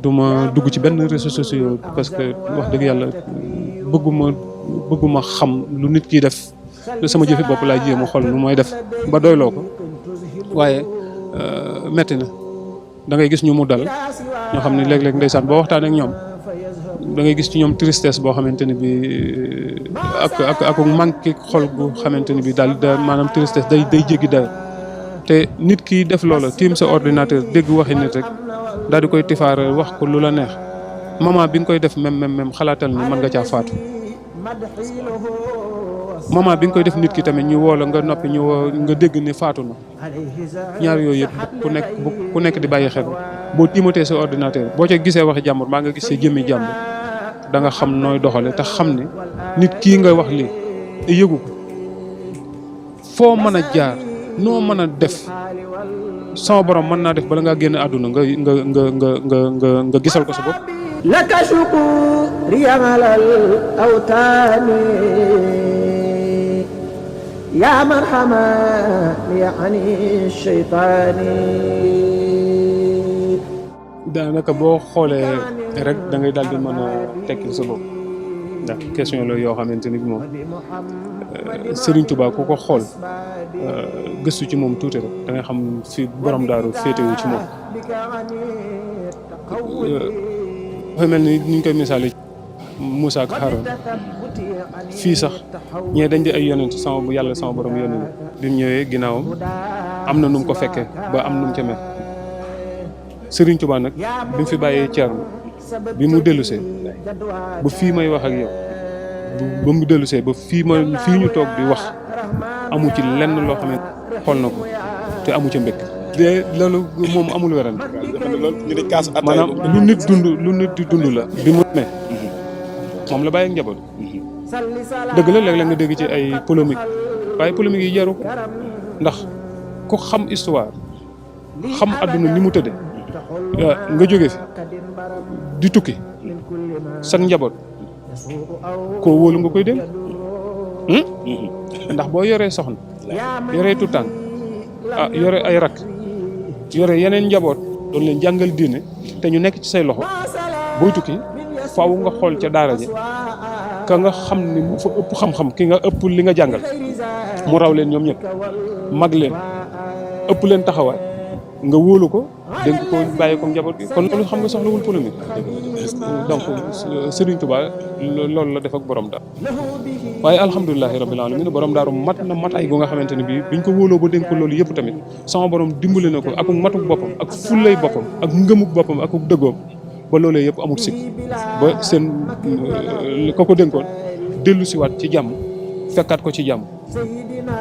du ma dugg ci benn réseaux sociaux parce que wax dëgg yàlla bëgguma xam lu nit kiy def sama jëfi bopp laa jéem a xool lu mooy def ba doyloo ko waaye metti na da ngay gis ñu mu dal ñoo xam ne léeg-léeg ndeysaan boo waxtaan ak ñoom da ngay gis ci ñoom tristesse boo xamante ni bi ak manque xol gu xamante ni bi daal maanaam tristesse day jéggi dayo te nit ki def loola tiim sa ordinateur dégg waxi nit rek daal di koy tifaare wax ko lu la neex moment bi nga koy def même xalaatal ni mën nga caa faatu moment bi nga koy def nit ki tamit ñu woo la nga noppi ñu woo nga dégg ni faatu na ñaar yooyu yëpp ku nekk di bàyyi xel boo tiimatee sa ordinateur boo ca gisee waxi jàmbur maa nga gis sa jëmmi jàmbur da nga xam nooy doxale te xam ne nit kii nga wax lii yëgu ko foo mën a jaar noo mën a def sama borom mën naa def bala ngaa génn àdduna nga gisal ko sa bopp laka shukuri amalal awtaani yaa marhama yaani shaytaani daanaka boo xoolee rek da ngay daal di mën a tekkil sa bopp ndax question la yoo xamante ni moom Serigne Touba ku ko xool gëstu ci moom tuuti rek da ngay xam fi borom daaru féetewu ci moom dafa mel ni ñu koy misaale Moussa ak Haroun fii sax ñee dañ di ay yonent sama borom yónni bi mu ñëwee ginnaawam am na nu mu ko fekkee ba am nu mu ca mel Serigne Touba nag bi mu fi bàyyee Thierno bi mu dellusee ba fii may wax ak yow ba mu dellusee ba fii ñu toog di wax amu ci lenn loo xam ne xool na ko te amu ca mbëkk de loolu moom amul werante maanaam lu nit di dund la bi mu ne moom la bàyyi ak njaboot dëgg la léeg-léeg nga dégg ci ay polémique waaye polémique yi jaru ko ndax ku xam histoire xam àdduna ni mu tëdde nga jóge fi di tukki sa njaboot koo wóolu nga koy dénk ndax boo yoree soxna yoree tutaan yore ay rakk yore yeneen njaboot doon leen jàngal diine te ñu nekk ci say loxo booy tukki faaw nga xool ca daara ji ka nga xam ni mu fa ëpp xam-xam ki nga ëpp li nga jàngal mu raw leen ñoom ñëpp mag leen ëpp leen taxawaay nga wóolu ko dénk ko bàyyi ko njaboot gi kon loolu xam nga soxlawul polémique donc Serigne Touba loolu la def ak borom daal waaye alhamdulilahi rabbil alamin borom daaru mat na mataay gu nga xamante ne bii biñ ko wóoloo ba dénk ko loolu yëpp tamit sama borom dimbali na ko ak matuk boppam ak fullay boppam ak ngëmuk boppam ak dëggoom ba loolee yëpp amul sikk ba seen ko dénkoon dellu siwaat ci jàmm fekkaat ko ci jàmm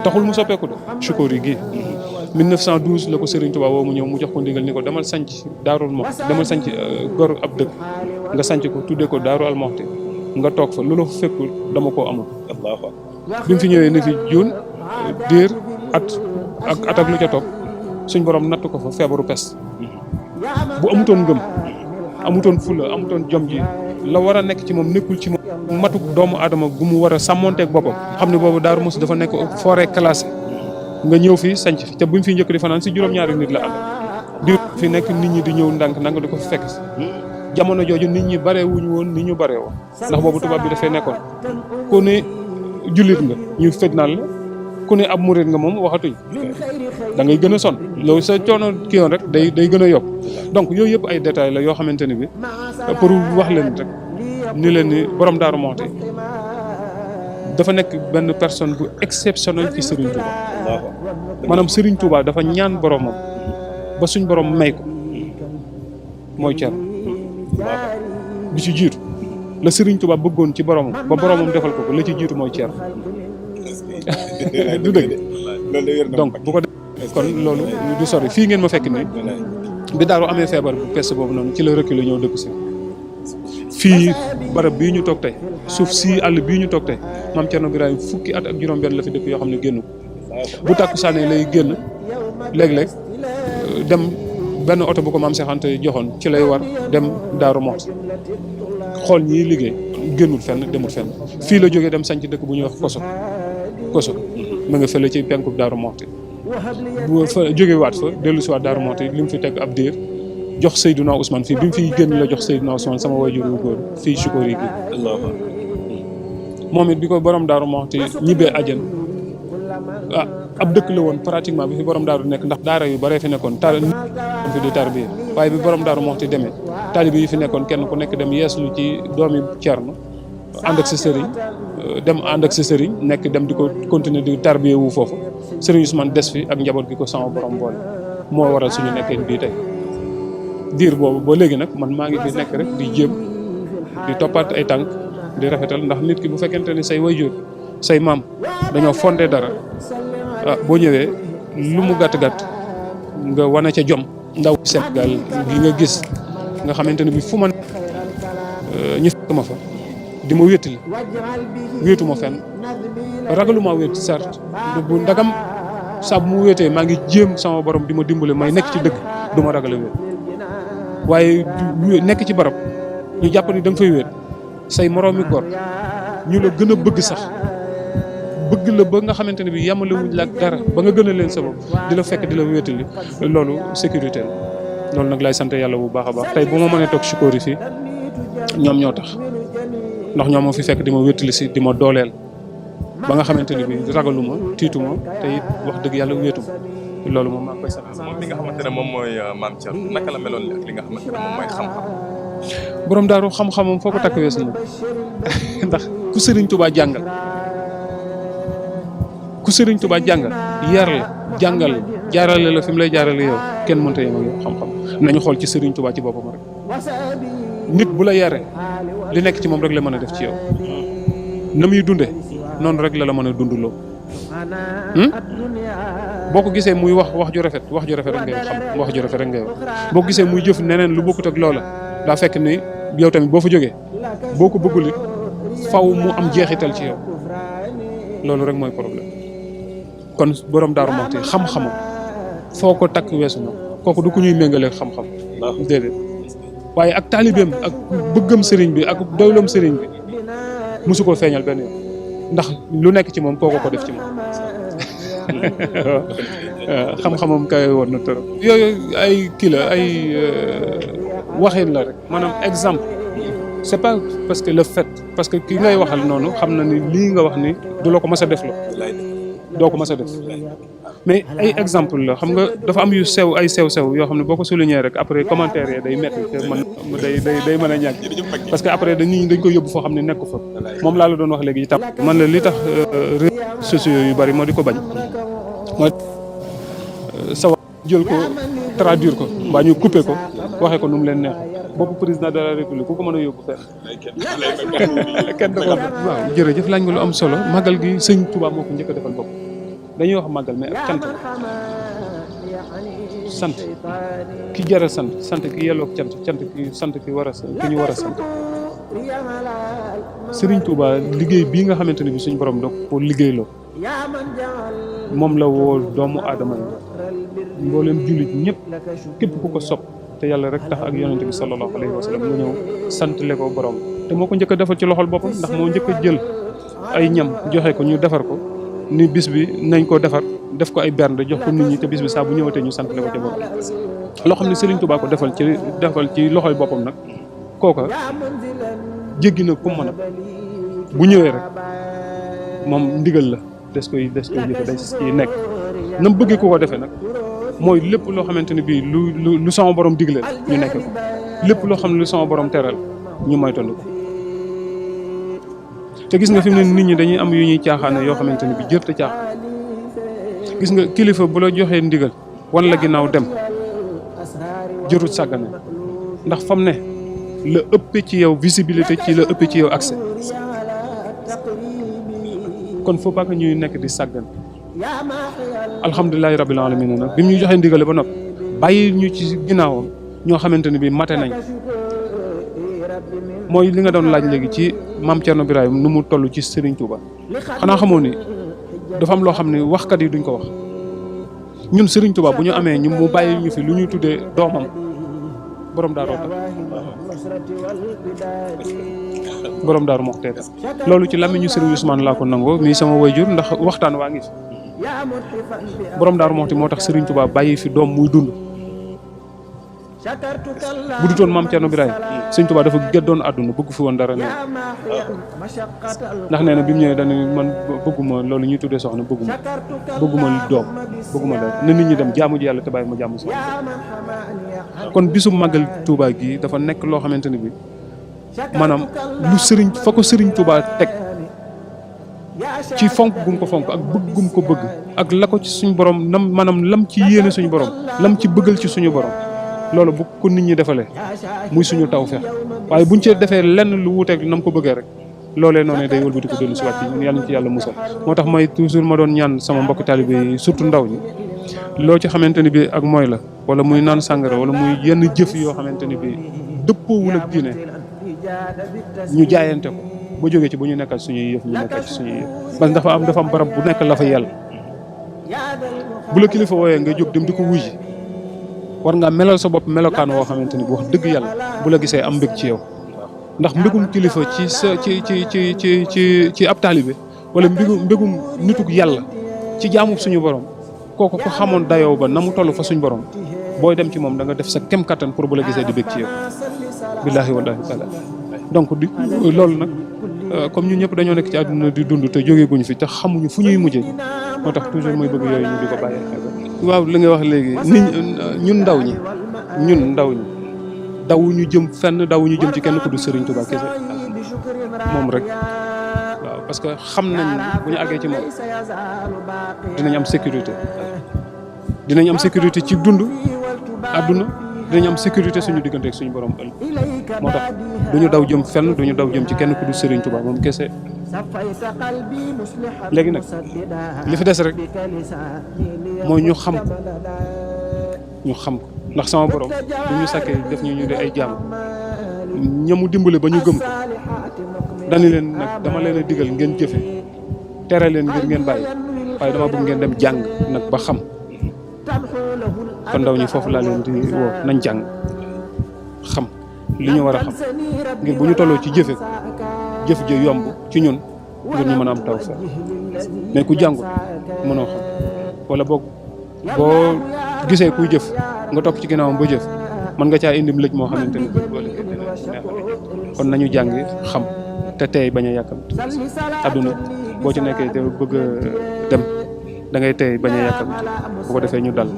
taxul mu soppeeku de Chukori gi 1912 la ko Serigne Touba woo mu ñëw mu jox ko ndigal ni ko demal sanc Daarul Moxti demal sanc gor ab dëkk nga sanc ko tuddee ko Daaru al Moxti nga toog fa loolu fa fekkul dama koo amul bi mu fi ñëwee ni fi juun diir at ak lu ca topp suñ borom natt ko fa feebaru peste bu amutoon ngëm amutoon fula amutoon jom ji la war a nekk ci moom nekkul ci moom matuk doomu aadama gu mu war a sàmmonteeg boppam xam ne boobu Daaru Muxti dafa nekk forêt classée nga ñëw fii sanc te buñ fi njëkk di fanaan si juróom-ñaari nit la am di fi nekk nit ñi di ñëw ndànk nanga di ko fi fekk si jamono jooju nit ñi bare wuñu woon ni ñu bare woon ndax boobu tubaab bi dafay nekkoon ku ne jullit nga ñu fitnaal la ku ne ab murit nga moom waxatuñ da ngay gën a sonn loolu sa coono kii yoon rek day gën a yokk donc yooyu yëpp ay détails la yoo xamante ni bi pour wax leen rek ni leen ni borom Daaru Muxti dafa nekk benn personne bu exceptionnelle ci Serigne Touba maanaam Serigne Touba dafa ñaan boromam ba suñ borom may ko mooy Thierno bi ci jiitu la Serigne Touba bëggoon ci boromam ba boromam defal ko la ci jiitu mooy Thierno du dëgg donc bu ko def kon loolu du sori fii ngeen ma fekk nii bi Daaru amee feebar bu peste boobu noonu ci la reculé ñëw dëkk si fii barab bii ñu toog tey suuf si àll bii ñu toog tey maam Thierno Birahim fukki at ak juróom-benn la fi dëkk yoo xam ne génn ko bu tàkkusaane lay génn léeg-léeg dem benn oto bu ko maam Cheikh Anta joxoon ci lay war dem Daaru Muxti xool ñii liggéey génnul fenn demul fenn fii la jógee dem sanc dëkk bu ñuy wax koso ma nga fële ci penku Daaru Muxti bu fa jóge waat fa dellu si waat Daaru Muxti li mu fi teg ab diir jox Seydina Ousmane fii bi mu fiy génn la jox Seydina Ousmane sama waajur wu góor fii Choukouri gi moom it bi ko borom Daaru Muxti ñibbee àjjan ab dëkk la woon pratiquement bi fi borom daaru nekk ndax daara yu bare fi nekkoon fi di tarbiya waaye bi borom Daaru Muxti demee taalibe yi fi nekkoon kenn ku nekk dem yeeslu ci doomi Cerno ànd ak sa sëriñ dem ànd ak sa sëriñ nekk dem di ko continuer di tarbiya wu foofu sëriñ Ousmane des fi ak njaboot gi ko sama borom boole moo waral suñu nekkee bii tey diir boobu ba léegi nag man maa ngi fi nekk rek di jéem di toppaat ay tànk di rafetal ndax nit ki bu fekkente ni say waajur say maam dañoo fondé dara boo ñëwee lu mu gàtt-gàtt nga wane ca jom ndaw Sénégal gi nga gis nga xamante ne bi fu ma ñu fekk ma fa di ma wéttali wéetu ma fenn ragaluma wéet certes bu ndagam saa bu mu wéetee maa ngi jéem sama borom di ma dimbale may nekk ci dëgg du ma ragale wéet waaye nekk ci barab ñu jàpp ni da nga fay wéet say moroomi góor ñu la gën a bëgg sax bëgg la ba nga xamante ne bi yamale wuñ la ak dara ba nga gën a leen sa bopp di la fekk di la wéetali loolu sécurité la loolu nag lay sant yàlla bu baax a baax tey bu ma mënee toog Choukouri fii ñoom ñoo tax ndax ñoom moo fi fekk di ma wéttali si di ma dooleel ba nga xamante ne bi ragaluma tiituma te it wax dëgg yàlla wéetuma loolu moom maa ngi koy sant. moom li nga xamante ne moom mooy Maam Thierno naka la meloon ak li nga xamante ne moom mooy xam-xam. borom daaru xam-xamam foo ko takk weesu na ndax ku Serigne Touba jàngal yar la jàngal la jaarale la fi mu lay jaarale yow kenn mënta yem ak yow xam-xam nañu xool ci Serigne Touba ci boppam rek nit bu la yaree li nekk ci moom rek la mën a def ci yow na muy dunde noonu rek la mën a dunduloo boo ko gisee muy wax ju rafet rek ngay xam wax ju rafet rek ngay wax boo ko gisee muy jëf neneen lu bokkut ak loola daa fekk ni yow tamit boo fa jógee boo ko bëggul it faw mu am jeexital ci yow loolu rek mooy problème kon borom Daaru Muxti xam-xamam foo ko takk weesu na kooku du ku ñuy méngale xam-xam déedéet waaye ak taalibeem ak bëggam sëriñ bi ak doyloom sëriñ bi mosu koo feeñal benn yoon ndax lu nekk ci moom kooko ko def ci moom xam-xamam kay woon na trop yooyu ay kii la ay waxin la rek maanaam exemple c'est pas parce que le fait parce que ki ngay waxal noonu xam na ni lii nga wax ni du la ko mës a def la doo ko mës a def mais ay exemple la xam nga dafa am yu sew ay sew-sew yoo xam ne boo ko souligner rek après commentaire yi day metti te man day mën a ñàkk parce que après dañ koy yóbbu foo xam ne nekku fa moom laa la doon wax léegi itam man la li tax réseaux sociaux yu bari moo di ko bañ moo sa wax jël ko traduire ko mbaa ñu couper ko waxee ko nu mu leen neexee boppu président de la république ku ko mën a yóbbu fenn kenn da ko waaw jërëjëf laaj nga lu am solo màggal gi sëñ Touba moo ko njëkk a defal bopp dañuy wax màggal mais ak cant sant ki jara sant ki yelloog sant ki war a sant ki ñu war a sant Sëriñ Touba liggéey bii nga xamante ne bi suñ borom da ko liggéeyloo moom la woo doomu aadama yi mboolem jullit ñëpp képp ku ko sopp te yàlla rek tax ak yonente bi sallallahu alayhi wa sallam mu ñëw sant le ko borom te moo ko njëkk a defal ci loxol boppam ndax moo njëkk a jël ay ñam joxe ko ñu defar ko ni bis bi nañ ko defar def ko ay bernde jox ko nit ñi te bis bi saa bu ñëwatee ñu sant le ko ca borom loo xam ne Serigne Touba ko defal ci loxoy boppam nag kooka jéggi na ku mën a bu ñëwee rek moom ndigal la des koy jëfe day ci nekk na mu bëggee ku ko defee nag mooy lépp loo xamante ne bii lu sama borom digle ñu nekk ko lépp loo xam ne lu sama borom teral ñu moytandu ko te gis nga fi mu ne nit ñi dañuy am yu ñuy caaxaane yoo xamante ne bii jër te caaxaan gis nga kilifa bu la joxee ndigal wan la ginnaaw dem jërut sàggane ndax fam ne la ëpp ci yow visibilité ci la ëpp ci yow accès kon faut pas que ñuy nekk di sàggan alhamdulilahi rabbil alamin nag bi mu ñu joxee ndigale ba noppi bàyyi ñu ci ginnaawam ñoo xamante ne bii mate nañ mooy li nga doon laaj léegi ci maam Thierno Birahim nu mu toll ci Serigne Touba xanaa xamoo ni dafa am loo xam ne waxkat yi duñ ko wax ñun Serigne Touba bu ñu amee ñu mu bàyyi ñu fi lu ñuy tuddee doomam borom daaroo tax borom daaru Muxti tax loolu ci làmmiñu Serigne Ousmane laa ko nangoo mii sama wayjur ndax waxtaan waa ngi fi borom daaru Muxti moo tax Serigne Touba bàyyi fi doom muy dund bu dutoon maam Thierno Birahim sëñ Touba dafa geddoon àdduna bëgg fi woon dara nee ndax nee na bi mu ñëwee dañu man bëgguma loolu ñuy tuddee soxna bëgguma doom bëgguma dara na nit ñi dem jaamu ji yàlla te bàyyi ma jaamu si kon bisu màggal Touba gi dafa nekk loo xamante ni bi maanaam lu fa ko sëriñ Touba teg ci fonk gum ko fonk ak bëgg gum ko bëgg ak la ko ci suñu borom maanaam lam ci yéene suñu borom lam ci bëggal ci suñu borom loolu bu ko nit ñi defalee muy suñu tawfeex waaye buñ ci defee lenn lu wuuteeg nam ko bëggee rek loolee noonu day wëlbati ko dellu si wàcc yàlla ñu ci yàlla musal moo tax may toujours ma doon ñaan sama mbokk taalibe yi surtout ndaw ñi loo ci xamante ni bi ak mooy la wala muy naan sàngara wala muy yenn jëf yoo xamante ni bi dëppoowul ak diine ñu jaayante ko ba jógee ci bu ñu nekkal suñuy yëf ñu nekkal ci suñuy yëf parce que dafa am barab bu nekk la fa yàlla bu la kilifa wooyee nga jóg dem di ko wuji war ngaa melal sa bopp melokaan woo xamante ni bu wax dëgg yàlla bu la gisee am mbég ci yow ndax mbégum kilifa ci sa ci ab taalibe wala mbégum nitug yàlla ci jaamu suñu borom kooku ko xamoon dayoo ba na mu toll fa suñu borom booy dem ci moom da nga def sa kem kattan pour bu la gisee di bég ci yow billaahi wallaahi taala donc loolu nag comme ñun ñëpp dañoo nekk ci àdduna di dund te jógee guñ fi te xamuñu fu ñuy mujjee moo tax toujours mooy bëgg yooyu ñu di ko bàyyi xel. waaw li nga wax léegi ñun ndaw ñi dawuñu jëm fenn dawuñu jëm ci kenn ku du Serigne Touba kese moom rek waaw parce que xam nañ bu ñu àggee ci moom dinañ am sécurité ci dund àdduna dinañ am sécurité suñu diggante ak suñu borom ëllëg moo tax duñu daw jëm fenn duñu daw jëm ci kenn ku du Serigne Touba moom kese. léegi nag li fi des rek mooy ñu xam ko ndax sama borom bu ñu sàkkee def ñu di ay jaam ñamu dimbale ba ñu gëm ko dañu leen nag dama leen a digal ngeen jëfe tere leen ngir ngeen bàyyi waaye dama bëgg ngeen dem jàng nag ba xam kon ndaw ñi foofu laa leen di woo nañ jàng xam li ñu war a xam ngir bu ñu tolloo ci jëfe jëf ji yomb ci ñun ngir ñu mën a am taw feex mais ku jàngul mënoo xam wala boog boo gisee kuy jëf nga topp ci ginnaawam ba jëf mën nga caa indim lëj moo xamante ni boo liggéey dina kon nañu jàngi xam te tey bañ a yàkkamti adduna boo ci nekkee te bëgg a dem da ngay tey bañ a yàkkamti bu ko defee ñu dal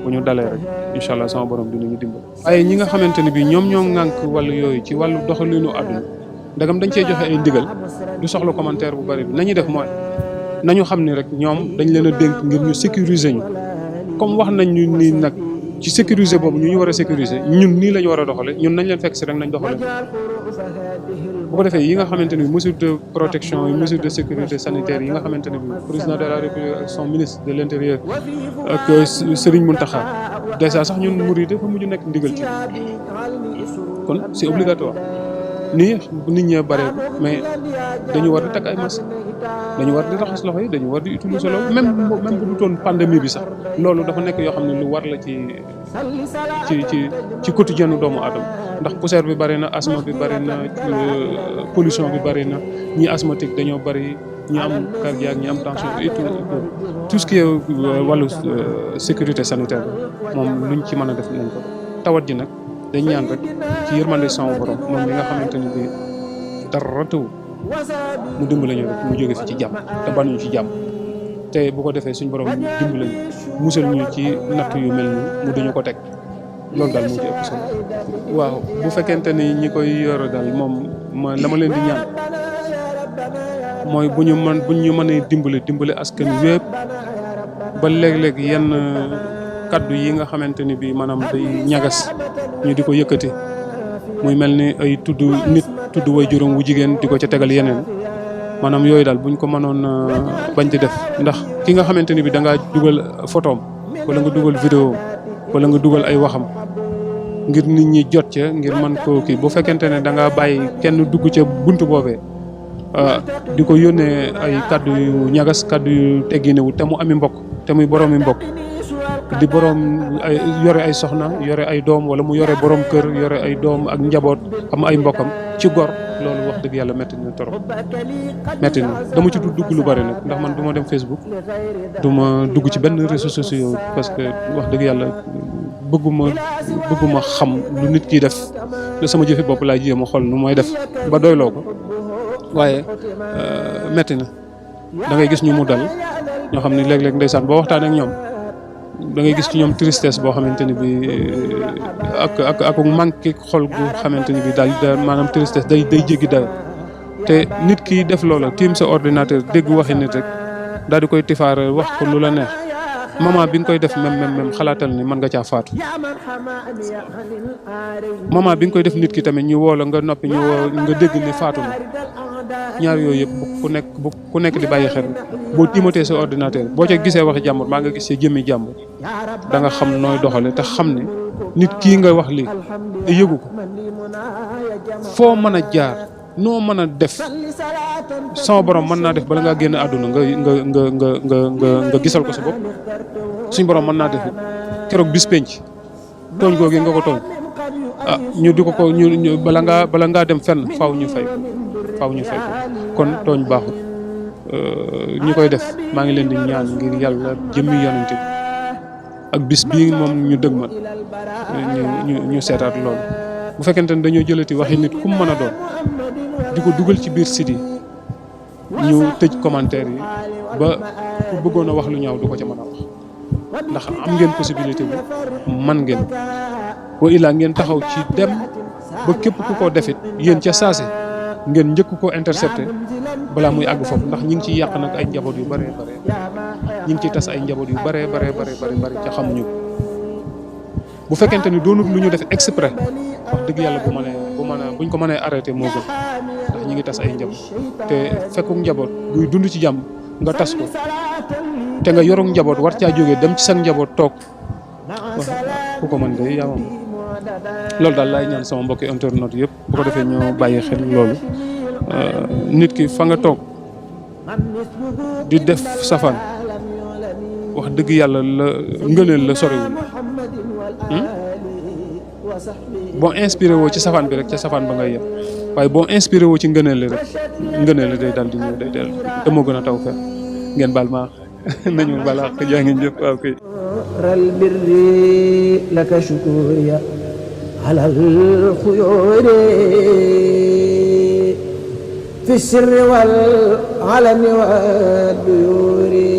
bu ñu dalee rek incha allah sama borom dinañu dimbal. waaye ñi nga xamante ni bii ñoom ñoo ŋànk wàllu yooyu ci wàllu doxalinu adduna ndagam dañ cee joxe ay ndigal du soxla commentaire bu bari bi nañu def mooy nañu xam ni rek ñoom dañ leen a dénk ngir ñu sécuriser ñu comme wax nañ ñu ni nag ci sécuriser boobu ñu war a sécuriser ñun nii la ñu war a doxale ñun nañ leen fekk si rek nañ doxale bu ko defee yi nga xamante ni mesure de protection yi mesure de sécurité sanitaire yi nga xamante ne bi président de la république ak son ministre de l'intérieur ak Serigne Mountakha déjà sax ñun murid dafa mujj nekk ndigal ci kon c'est obligatoire nii nit ñee bare mais dañu war di takk ay masque dañu war di raxas loxo yi dañu war di utiliser loolu même bu dutoon pandémie bi sax loolu dafa nekk yoo xam ne lu war la ci quotidien doomu aadama ndax poussière bi bari na asthme bi bari na pollution bi bari na ñi asthmatique dañoo bari ñi am cardiaque ñi am tension et tout ce qui est wàllu sécurité sanitaire moom luñ ci mën a def nañ ko tawat ji nag dañ ñaan rek ci yërmande sama borom moom mi nga xamante ni bi dara taw mu dimbale ñu rek mu jóge fi ci jàmm te banuñu ci jàmm te bu ko defee suñ borom dimbale ñu musal ñu ci natt yu mel ni mu duñu ko teg loolu daal moo ci ëpp solo waaw bu fekkente ni ñi koy yor daal moom la ma leen di ñaan mooy bu ñu mënee dimbale askan wépp ba léeg-léeg yenn kaddu yi nga xamante ni bi maanaam day ñagas ñu di ko yëkkati muy mel ni ay tudd way juróom wu jigéen di ko ca tegal yeneen maanaam yooyu daal buñ ko mënoon bañ di def ndax ki nga xamante ni bi da ngaa dugal photoom wala nga dugal vidéo wala nga dugal ay waxam ngir nit ñi jot ca ngir mën koo kii bu fekkente ne da ngaa bàyyi kenn dugg ca buntu boobee di ko yónnee ay kaddu yu ñagas kaddu yu tegginewu te mu ami mbokk te muy boroomi mbokk di borom yore ay soxna yore ay doom wala mu yore borom kër yore ay doom ak njaboot am ay mbokkam ci gor loolu wax dëgg yàlla métti na trop métti na dama ci dugg lu bari nag ndax man du ma dem Facebook du ma dugg ci benn réseaux sociaux parce que wax dëgg yàlla bëgguma xam lu nit kiy def lu sama jëfi bopp laa jéem a xool nu mooy def ba doyloo ko waaye metti na da ngay gis ñu mu dal ñoo xam ne léeg-léeg ndeysaan boo waxtaan ak ñoom da ngay gis ci ñoom tristesse boo xamante ni bi ak manqué xol gu xamante ni bi daal maanaam tristesse day jéggi dayo te nit ki def loola tiim sa ordinateur dégg waxi nit rek daal di koy tifaare wax ko lu la neex moment bi nga koy def même xalaatal ni mën nga caa faatu moment bi nga koy def nit ki tamit ñu woo la nga noppi ñu woo nga dégg ni faatu na ñaar yooyu yëpp bu ku nekk di bàyyi xel boo tiimatee sa ordinateur boo ca gisee waxi jàmbur maa nga gisee jëmmi jàmbur da nga xam nooy doxale te xam ne nit kii nga wax lii te yëgu ko foo mën a jaar noo mën a def sama borom mën naa def bala ngaa génn àdduna nga gisal ko sa bopp suñ borom mën naa def keroog bis penc tooñ googu nga ko tooñ ñu di ko ñu bala ngaa dem fenn faaw ñu fay ko kon tooñ baaxut ñi koy def maa ngi leen di ñaan ngir yàlla jëmmi yonent bi ak bis bii moom ñu dëgmal ñu seetaat loolu bu fekkente ne dañoo jëlati waxi nit ku mu mën a doon di ko dugal ci biir site yi ñu tëj commentaire yi ba ku bëggoon a wax lu ñaaw du ko ca mën a wax ndax am ngeen possibilité bi man ngeen wa illaa ngeen taxaw ci dem ba képp ku ko defit yéen ca saase ngeen njëkk ko intercepté balaa muy àgg foofu ndax ñi ngi ciy yàq nag ay njaboot yu bare ñi ngi ciy tas ay njaboot yu bare ca xamuñu ko bu fekkente ni doonut lu ñu def exprès wax dëgg yàlla buñ ko mënee arrêté moo gën ndax ñi ngi tas ay njaboot te fekku njaboot buy dund ci jàmm nga tas ko te nga yorug njaboot war caa jógee dem ci sa njaboot toog ku ko mën de yaa moom loolu daal laay ñaan sama mbokki internet yëpp bu ko defee ñoo bàyyi xel loolu nit ki fa nga toog di def safaan wax dëgg yàlla la ngëneel la sorewul boo inspiré woo ci safaan bi rek ca safaan ba ngay yem waaye boo inspiré woo ci ngëneel li rek ngëneel li day daal di ñëw day del te moo gën a taw fe ngeen baal maa nañu balaa jaa ngeen jëf waaw kay ral birri laka shukuriya alal xuyóori fi sirri wal alani wal duyuri